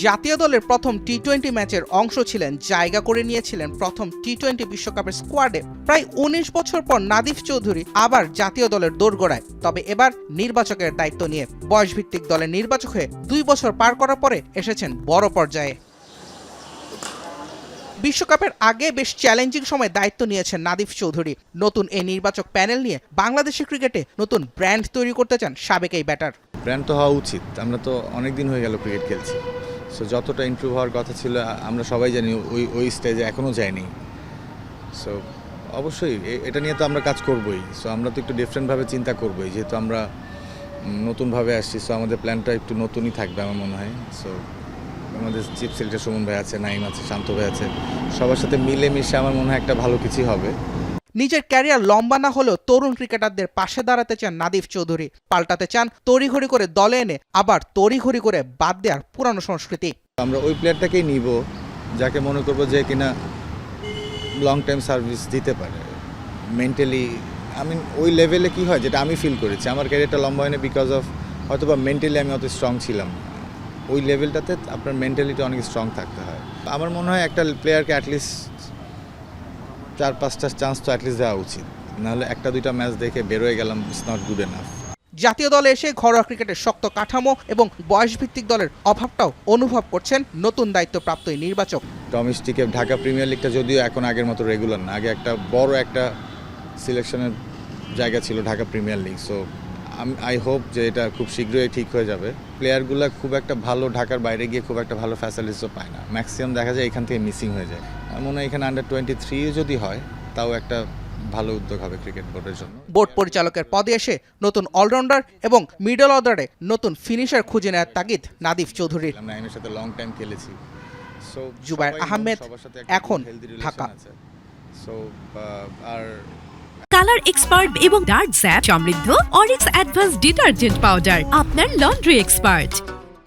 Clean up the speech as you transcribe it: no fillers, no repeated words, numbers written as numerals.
জাতীয় দলের প্রথম টি-20 ম্যাচের অংশ ছিলেন, জায়গা করে নিয়েছিলেন প্রথম টি-20 বিশ্বকাপের স্কোয়াডে। প্রায় ১৯ বছর পর নাদিফ চৌধুরী আবার জাতীয় দলের দোরগোড়ায়, তবে এবার নির্বাচকের দায়িত্ব নিয়ে। বয়সভিত্তিক দলের নির্বাচক হয়ে ২ বছর পার করার পরে এসেছেন বড় পর্যায়ে। বিশ্বকাপের আগে বেশ চ্যালেঞ্জিং সময় দায়িত্ব নিয়েছেন নাদিফ চৌধুরী। নতুন এই নির্বাচক প্যানেল নিয়ে বাংলাদেশের ক্রিকেটে নতুন ব্র্যান্ড তৈরি করতে চান সাবেক এই ব্যাটার। ব্র্যান্ড তো হওয়া উচিত, আমরা তো অনেক দিন হয়ে গেল ক্রিকেট খেলছি, সো যতটা ইমপ্রুভ হওয়ার কথা ছিল আমরা সবাই জানি ওই স্টেজে এখনও যায়নি। সো অবশ্যই এটা নিয়ে তো আমরা কাজ করবই। সো আমরা তো একটু ডিফারেন্টভাবে চিন্তা করবই, যেহেতু আমরা নতুনভাবে আসছি। সো আমাদের প্ল্যানটা একটু নতুনই থাকবে আমার মনে হয়। সো আমাদের চিফ সেক্রেটারি সুমন ভাই আছে, নাইম আছে, শান্ত ভাই আছে, সবার সাথে মিলেমিশে আমার মনে হয় একটা ভালো কিছুই হবে। নিজের ক্যারিয়ার লম্বা না হলেও তরুণ ক্রিকেটারদের পাশে দাঁড়াতে চান নাদিফ চৌধুরী। পাল্টাতে চান তড়িঘড়ি করে দলে এনে আবার তড়িঘড়ি করে বাদ দেওয়ার পুরানো সংস্কৃতি। আমরা ওই প্লেয়ারটাকেই নিব যাকে মনে করবো যে কিনা লং টাইম সার্ভিস দিতে পারে। মেন্টালি ওই লেভেলে কি হয়, যেটা আমি ফিল করেছি, আমার ক্যারিয়ারটা লম্বা হয়নি বিকজ অফ হয়তো বা মেন্টালি আমি অত স্ট্রং ছিলাম না। ওই লেভেলটাতে আপনার মেন্টালিটি অনেক স্ট্রং থাকতে হয়। আমার মনে হয় একটা প্লেয়ারকে অ্যাটলিস্ট 4-5টা চান্স তো অ্যাটলিস্ট দেওয়া উচিত, নাহলে 1-2টা ম্যাচ দেখে বেরোয় গেলাম, ইটস নট গুড এনাফ। জাতীয় দলে এসে ঘরোয়া ক্রিকেটের শক্ত কাঠামো এবং বয়সভিত্তিক দলের অভাবটাও অনুভব করছেন নতুন দায়িত্বপ্রাপ্ত এই নির্বাচক। ডোমেস্টিকে ঢাকা প্রিমিয়ার লিগটা যদিও এখন আগের মতো রেগুলার না, আগে একটা বড় একটা সিলেকশনের জায়গা ছিল Dhaka premier league. So I hope যে এটা খুব শীঘ্রই ঠিক হয়ে যাবে। প্লেয়ারগুলো খুব একটা ভালো ঢাকার বাইরে গিয়ে খুব একটা ভালো ফ্যাসিলিটিসও পায় না, ম্যাক্সিমাম দেখা যায় এখান থেকে মিসিং হয়ে যায়। আমার মনে হয় এখানে আন্ডার-23 যদি হয় তাও একটা ভালো উদ্যোগ হবে ক্রিকেট বোর্ডের জন্য। বোর্ড পরিচালকের পদে এসে নতুন অলরাউন্ডার এবং মিডল অর্ডারে নতুন ফিনিশার খুঁজে নেওয়ার তাগিদ নাদিফ চৌধুরীর। আমরা নাইমের সাথে লং টাইম খেলেছি। সো জুবায়ের আহমেদ, এখন ঢাকা। সো আর কালার এক্সপার্ট এবং ডার্ক স্যাপ সমৃদ্ধ অরিক্স অ্যাডভান্স ডিটারজেন্ট পাউডার, আপনার লন্ড্রি এক্সপার্ট।